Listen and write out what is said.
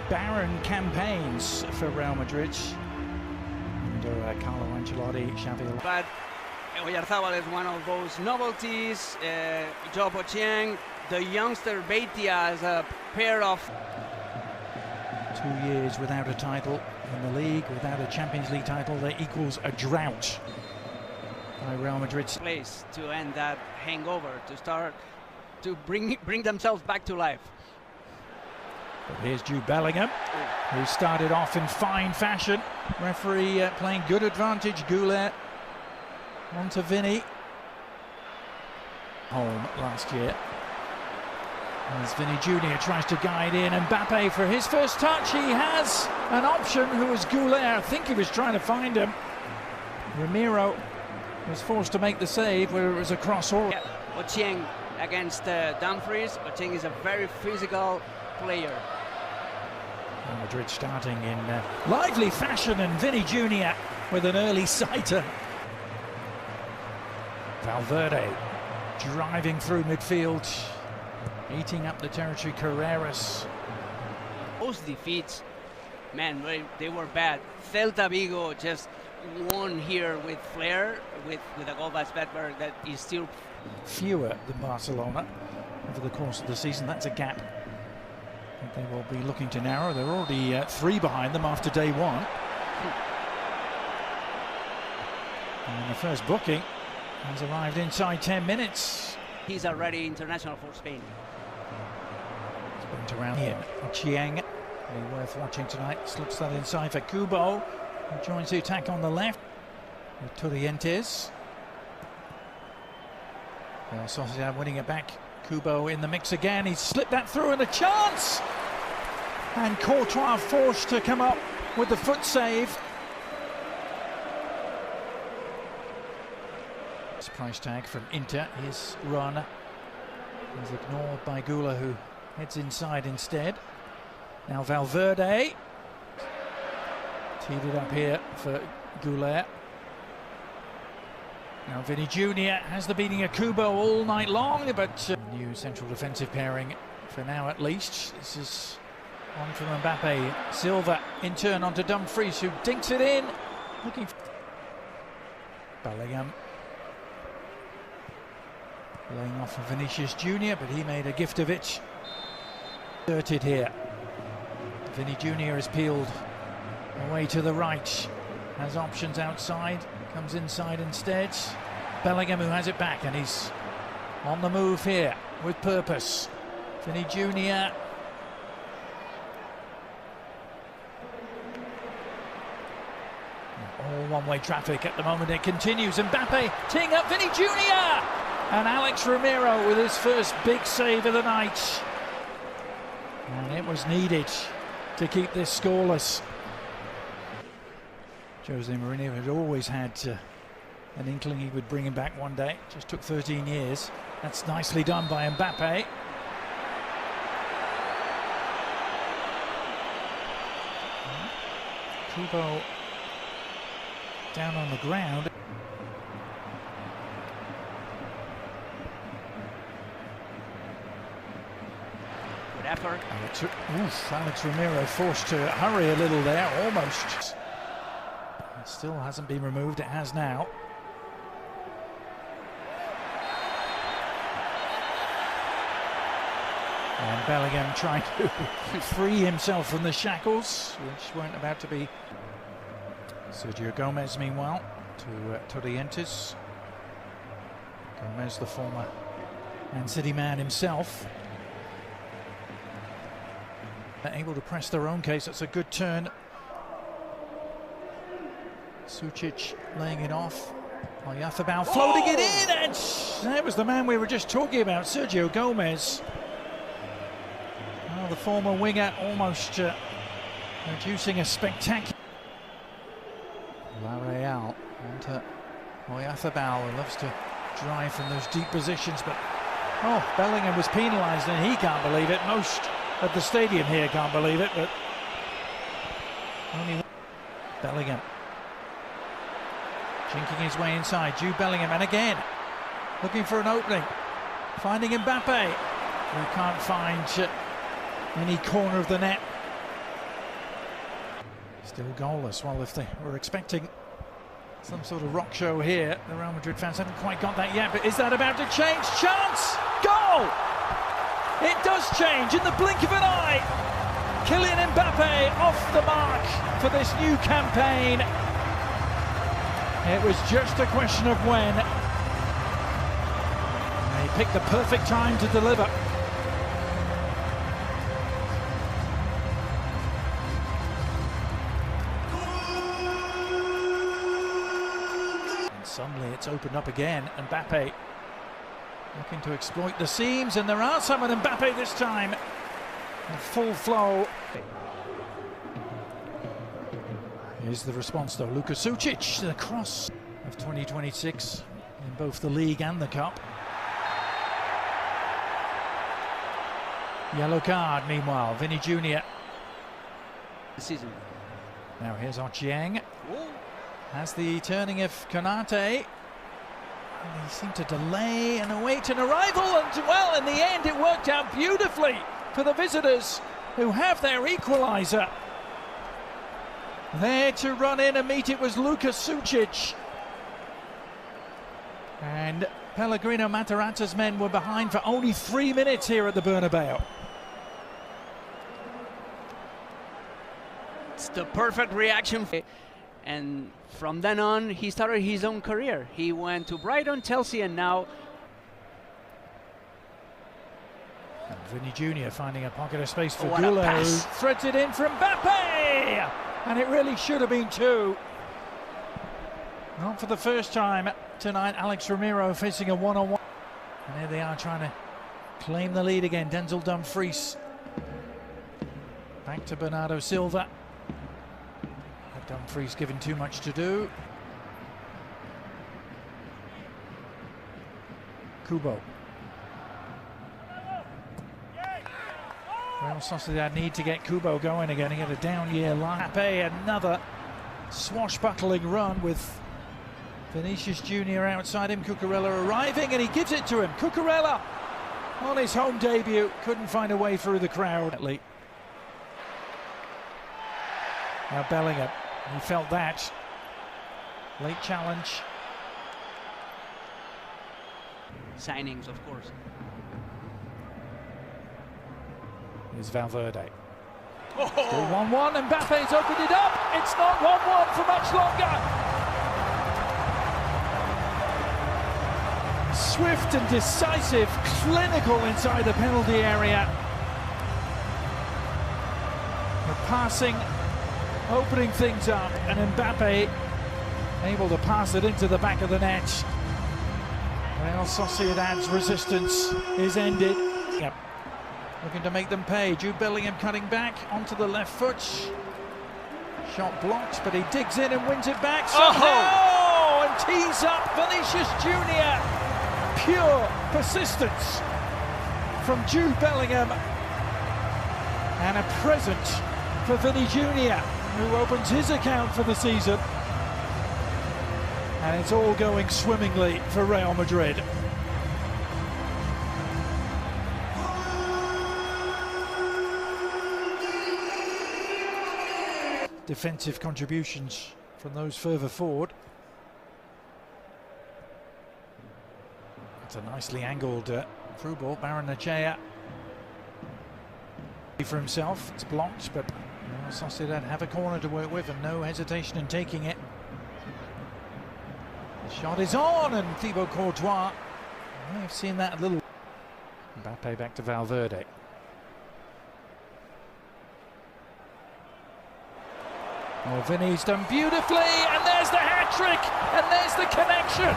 barren campaigns for Real Madrid under Carlo Ancelotti, Xavi. But Oyarzabal is one of those novelties. Joe Pocheng, the youngster Beitia as a pair of 2 years without a title in the league, without a Champions League title, that equals a drought by Real Madrid's place to end that hangover, to start to bring themselves back to life. But here's Jude Bellingham, who started off in fine fashion. Referee playing good advantage. Goulet onto Vinny. Home last year. As Vinny Jr. tries to guide in, Mbappe for his first touch. He has an option, who was Goulet. I think he was trying to find him. Ramiro was forced to make the save where it was a cross. Yeah, Pocheng against Dumfries. Pocheng is a very physical player. Real Madrid starting in lively fashion, and Vinny Jr. with an early sighter. Valverde driving through midfield, eating up the territory. Carreras. Those defeats, man, they were bad. Celta Vigo just won here with flair, with a goal by Svedberg that is still fewer than Barcelona over the course of the season. That's a gap that they will be looking to narrow. They're already 3 behind them after day 1. And the first booking has arrived inside 10 minutes. He's already international for Spain. Sprint around here. Chieng, worth watching tonight, slips that inside for Kubo, who joins the attack on the left with Torrientes. Sociedad winning it back. Kubo in the mix again. He's slipped that through, and a chance! And Courtois forced to come up with the foot save. This price tag from Inter. His run is ignored by Gula, who heads inside instead. Now Valverde teed it up here for Goulet. Now Vinny Jr. has the beating of Kubo all night long, but new central defensive pairing for now at least. This is on from Mbappe. Silva in turn onto Dumfries, who dinks it in. Looking for Bellingham. Laying off of Vinicius Jr., but he made a gift of it. Dirted here. Vinny Jr. is peeled away to the right. Has options outside. Comes inside instead. Bellingham, who has it back, and he's on the move here with purpose. Vinny Jr. All one-way traffic at the moment. It continues. Mbappe teeing up Vinny Jr. And Alex Ramiro with his first big save of the night. And it was needed to keep this scoreless. Jose Mourinho had always had an inkling he would bring him back one day. Just took 13 years. That's nicely done by Mbappe. Kubo down on the ground. Good effort. Alex Ramiro forced to hurry a little there, almost. It still hasn't been removed, it has now. And Bellingham trying to free himself from the shackles, which weren't about to be. Sergio Gomez, meanwhile, to Torrientes. Gomez, the former Man City man himself. They're able to press their own case. That's a good turn. Sucic laying it off. Oyarzabal floating it in, and that was the man we were just talking about, Sergio Gomez. Well, the former winger almost producing a spectacular. Villarreal onto Oyarzabal, who loves to drive from those deep positions, but Bellingham was penalised, and he can't believe it. Most at the stadium here can't believe it, but only Bellingham jinking his way inside. Jude Bellingham, and again looking for an opening, finding Mbappe, who can't find any corner of the net Still goalless. Well, if they were expecting some sort of rock show here, the Real Madrid fans haven't quite got that yet. But is that about to change? Chance! Goal! It does change in the blink of an eye. Kylian Mbappe off the mark for this new campaign. It was just a question of when. And he picked the perfect time to deliver. Suddenly it's opened up again. Mbappe looking to exploit the seams, and there are some, and Mbappe this time in full flow. Here's the response though. Luka Sucic, the cross of 2026 in both the league and the cup. Yellow card meanwhile, Vinny Jr. The season. Now here's Ochieng. Has the turning of Konate. He seemed to delay and await an arrival, and well, in the end it worked out beautifully for the visitors, who have their equaliser. There to run in and meet it was Luka Sucic. And Pellegrino Matarazza's men were behind for only 3 minutes here at the Bernabeu. It's the perfect reaction. And from then on, he started his own career. He went to Brighton, Chelsea, and now... And Vinny Jr. finding a pocket of space for What a Goulet, pass. threads it in from Mbappe! And it really should have been two. Not for the first time tonight, Alex Romero facing a one-on-one. And here they are trying to claim the lead again. Denzel Dumfries. Back to Bernardo Silva. Dumfries given too much to do. Kubo. Real Sociedad need to get Kubo going again. He had a down year. Mbappe, another swashbuckling run with Vinicius Jr. outside him. Cucurella arriving, and he gives it to him. Cucurella on his home debut couldn't find a way through the crowd. Now Bellingham. He felt that. Late challenge. Signings, of course. Here's Valverde. Still 1-1, and Mbappe's opened it up. It's not 1-1 for much longer. Swift and decisive, clinical inside the penalty area. The passing, opening things up, and Mbappe able to pass it into the back of the net. Real Sociedad's resistance is ended. Yep. Looking to make them pay. Jude Bellingham cutting back onto the left foot. Shot blocked, but he digs in and wins it back somehow, and tees up Vinicius Jr. Pure persistence from Jude Bellingham, and a present for Vinny Jr., who opens his account for the season. And it's all going swimmingly for Real Madrid. Defensive contributions from those further forward. It's a nicely angled through ball. Barrenechea for himself. It's blocked, but Sociedad have a corner to work with and no hesitation in taking it. The shot is on, and Thibaut Courtois, I may have seen that a little. Mbappe back to Valverde. Oh, Vinny's done beautifully, and there's the hat-trick, and there's the connection.